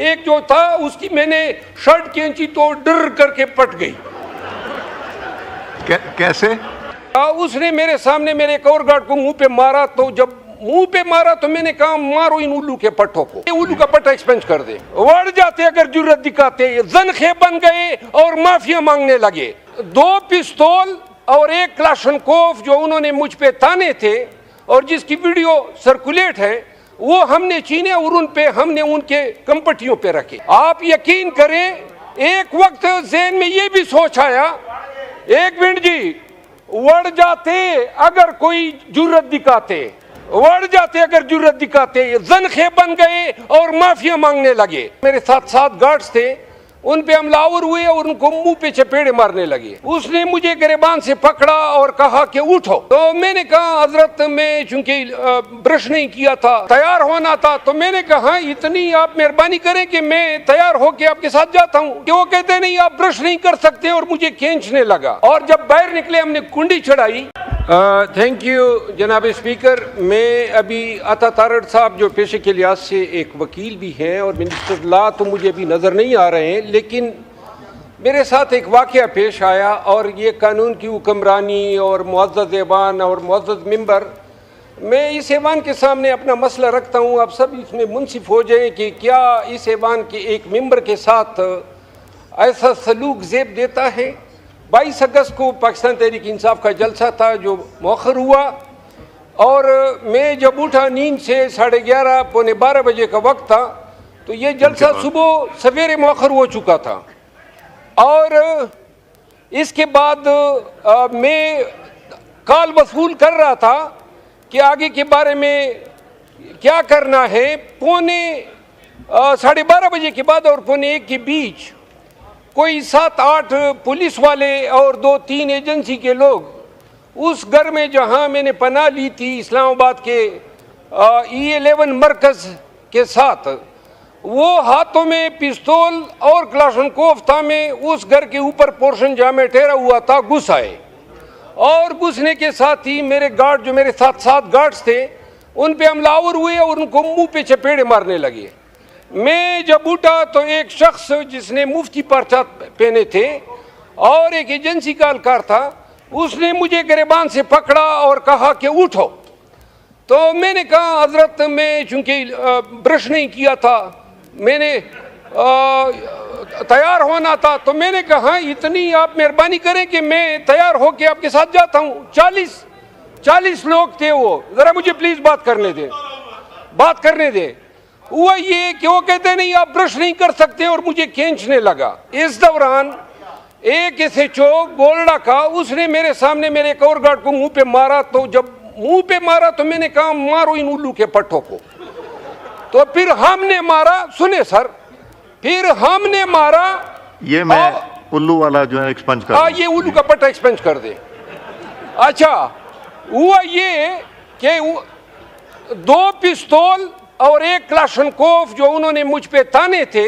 ایک جو تھا اس کی میں نے شرٹ کینچی تو ڈر کر کے پٹ گئی. کیسے؟ اس نے میرے سامنے میرے ایک اور گارڈ کو منہ پہ مارا, تو جب منہ پہ مارا تو میں نے کہا مارو ان الو کے پٹھوں کو, الو کا پٹھا ایکسپینس کر دے. وڑ جاتے اگر جرت دکھاتے, زنخے بن گئے اور معافیا مانگنے لگے. 2 پستول اور 1 کلاشنکوف جو انہوں نے مجھ پہ تانے تھے اور جس کی ویڈیو سرکولیٹ ہے, وہ ہم نے چھینے اور ان پہ ہم نے ان کے کمپٹیوں پہ رکھے. آپ یقین کریں ایک وقت ذہن میں یہ بھی سوچ آیا, 1 منٹ جی, وڑ جاتے اگر کوئی جرت دکھاتے, وڑ جاتے اگر جرت دکھاتے, زنخے بن گئے اور معافیا مانگنے لگے. میرے ساتھ 7 گارڈز تھے, ان پہ ہم لاور ہوئے اور ان کو منہ پہ چپیڑے مارنے لگے. اس نے مجھے گریبان سے پکڑا اور کہا کہ اٹھو. تو میں نے کہا حضرت میں چونکہ برش نہیں کیا تھا, تیار ہونا تھا, تو میں نے کہا اتنی آپ مہربانی کریں کہ میں تیار ہو کے آپ کے ساتھ جاتا ہوں. کہ وہ کہتے نہیں آپ برش نہیں کر سکتے اور مجھے کھینچنے لگا. اور جب باہر نکلے ہم نے کنڈی چڑھائی. تھینک یو جناب اسپیکر. میں ابھی عطا تارڑ صاحب جو پیشے کے لحاظ سے ایک وکیل بھی ہیں اور منسٹر لا تو مجھے ابھی نظر نہیں آ رہے ہیں, لیکن میرے ساتھ ایک واقعہ پیش آیا اور یہ قانون کی حکمرانی اور معزز ایوان اور معزز ممبر, میں اس ایوان کے سامنے اپنا مسئلہ رکھتا ہوں. آپ سب اس میں منصف ہو جائیں کہ کیا اس ایوان کے ایک ممبر کے ساتھ ایسا سلوک زیب دیتا ہے. 22 اگست کو پاکستان تحریک انصاف کا جلسہ تھا جو مؤخر ہوا, اور میں جب اٹھا نیند سے 11:30 پونے 12 بجے کا وقت تھا, تو یہ جلسہ صبح سویرے مؤخر ہو چکا تھا. اور اس کے بعد میں کال وصول کر رہا تھا کہ آگے کے بارے میں کیا کرنا ہے. پونے 12:30 بجے کے بعد اور پونے 1 کے بیچ کوئی 7-8 پولیس والے اور 2-3 ایجنسی کے لوگ اس گھر میں جہاں میں نے پناہ لی تھی اسلام آباد کے E11 مرکز کے ساتھ, وہ ہاتھوں میں پستول اور کلاشنکوف تھا, میں اس گھر کے اوپر پورشن جہاں میں ٹھہرا ہوا تھا گھس آئے. اور گھسنے کے ساتھ ہی میرے گارڈ جو میرے ساتھ 7 گارڈز تھے ان پہ ہم لاور ہوئے اور ان کو منہ پہ چپیڑے مارنے لگے. میں جب اٹھا تو ایک شخص جس نے مفتی پرچہ پہنے تھے اور ایک ایجنسی کا اہلکار تھا, اس نے مجھے گریبان سے پکڑا اور کہا کہ اٹھو. تو میں نے کہا حضرت میں چونکہ برش نہیں کیا تھا, میں نے تیار ہونا تھا, تو میں نے کہا اتنی آپ مہربانی کریں کہ میں تیار ہو کے آپ کے ساتھ جاتا ہوں. 40 لوگ تھے, وہ ذرا مجھے پلیز بات کرنے دیں. ہوا یہ کہ وہ کہتے نہیں آپ برش نہیں کر سکتے اور مجھے کھینچنے لگا. اس دوران ایک SHO گولڈا کا, اس نے میرے سامنے میرے ایک اور گارڈ کو منہ پہ مارا, تو جب منہ پہ مارا تو میں نے کہا مارو ان الو کے پٹھوں کو. تو پھر ہم نے مارا, سنیں سر, پھر ہم نے مارا. یہ میں الو والا جو ہے ایکسپنج کر دیں. یہ الو کا پٹھا ایکسپنج کر دیں. اچھا, ہوا یہ کہ 2 پستول اور 1 کلاشنکوف جو انہوں نے مجھ پہ تانے تھے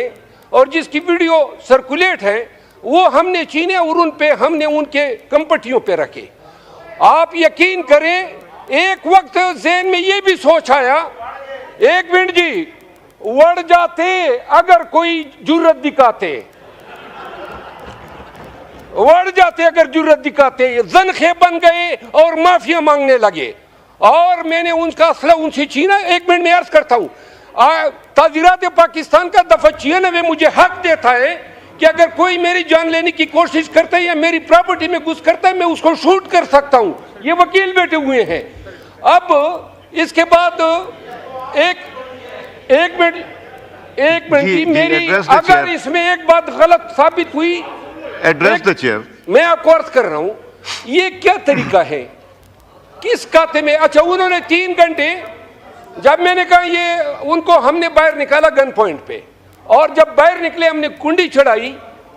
اور جس کی ویڈیو سرکولیٹ ہے, وہ ہم نے چھینے اور ان پہ ہم نے ان کے کمپٹیوں پہ رکھے. آپ یقین کریں ایک وقت ذہن میں یہ بھی سوچ آیا, 1 منٹ جی, وڑ جاتے اگر کوئی جرت دکھاتے, وڑ جاتے اگر جرت دکھاتے, زنخے بن گئے اور معافیا مانگنے لگے. اور میں نے ان کا اسلحہ ان سے چھینا. 1 منٹ میں عرض کرتا ہوں, تعزیرات پاکستان کا دفعہ 96 مجھے حق دیتا ہے کہ اگر کوئی میری جان لینے کی کوشش کرتا ہے یا میری پراپرٹی میں گھس کرتا ہے میں اس کو شوٹ کر سکتا ہوں. یہ وکیل بیٹھے ہوئے ہیں. اب اس کے بعد ایک منٹ جی, میری اگر اس میں ایک بات غلط ثابت ہوئی, ایڈریس دی چیئر. میں آپ کو عرض کر رہا ہوں یہ کیا طریقہ ہے, کس کھاتے میں. اچھا, انہوں نے 3 گھنٹے, جب میں نے کہا یہ ان کو ہم نے باہر نکالا گن پوائنٹ پہ, اور جب باہر نکلے ہم نے کنڈی چڑھائی,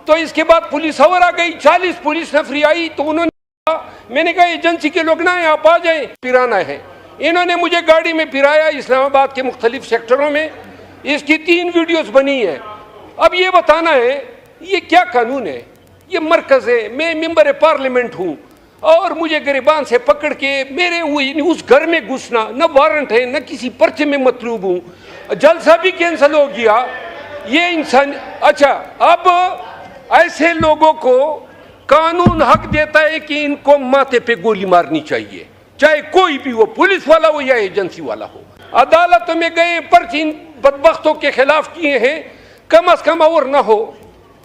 تو اس کے بعد پولیس اور آ گئی, 40 پولیس نفری آئی. تو انہوں نے کہا, میں نے کہا ایجنسی کے لوگ نہ آپ آ جائیں, پرانا ہے. انہوں نے مجھے گاڑی میں پھرایا اسلام آباد کے مختلف سیکٹروں میں. اس کی 3 ویڈیوز بنی ہیں. اب یہ بتانا ہے یہ کیا قانون ہے, یہ مرکز ہے, میں ممبر پارلیمنٹ ہوں, اور مجھے گریبان سے پکڑ کے میرے اس گھر میں گھسنا, نہ وارنٹ ہے نہ کسی پرچے میں مطلوب ہوں, جلسہ بھی کینسل ہو گیا. یہ انسان اچھا اب ایسے لوگوں کو قانون حق دیتا ہے کہ ان کو ماتھے پہ گولی مارنی چاہیے، چاہے کوئی بھی ہو، پولیس والا ہو یا ایجنسی والا ہو. عدالتوں میں گئے پرچے ان بدبختوں کے خلاف کیے ہیں، کم از کم اور نہ ہو.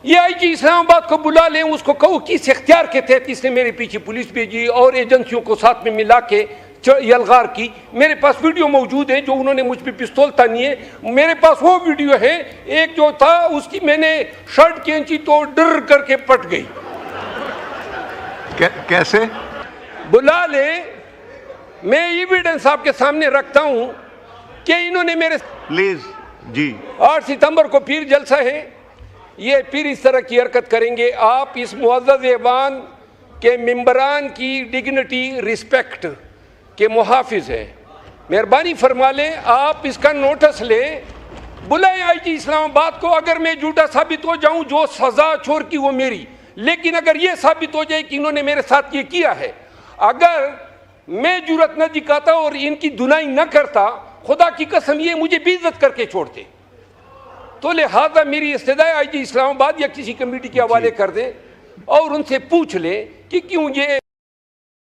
یہ آئی جی اسلام آباد کو بلا لیں، اس کو کہو کس اختیار کے تحت اس نے میرے پیچھے پولیس بھیجی اور ایجنسیوں کو ساتھ میں ملا کے یلغار کی. میرے پاس ویڈیو موجود ہے جو انہوں نے مجھ پہ پستول تانی ہے، میرے پاس وہ ویڈیو ہے، ایک جو تھا اس کی میں نے شرٹ کھینچی تو ڈر کر کے پٹ گئی. کیسے؟ بلا لے، میں ایویڈنس آپ کے سامنے رکھتا ہوں کہ انہوں نے میرے پلیز جی 8 ستمبر کو پیر جلسہ ہے، یہ پھر اس طرح کی حرکت کریں گے. آپ اس معزز ایوان کے ممبران کی ڈگنیٹی رسپیکٹ کے محافظ ہیں، مہربانی فرما لیں آپ اس کا نوٹس لیں، بلائیں آئی جی اسلام آباد کو. اگر میں جھوٹا ثابت ہو جاؤں، جو سزا چور کی وہ میری، لیکن اگر یہ ثابت ہو جائے کہ انہوں نے میرے ساتھ یہ کیا ہے، اگر میں جرأت نہ دکھاتا اور ان کی دنائی نہ کرتا، خدا کی قسم یہ مجھے بے عزت کر کے چھوڑتے. تو لہذا میری استدعا آئی جی اسلام آباد یا کسی کمیٹی کے حوالے کر دیں اور ان سے پوچھ لیں کہ کیوں یہ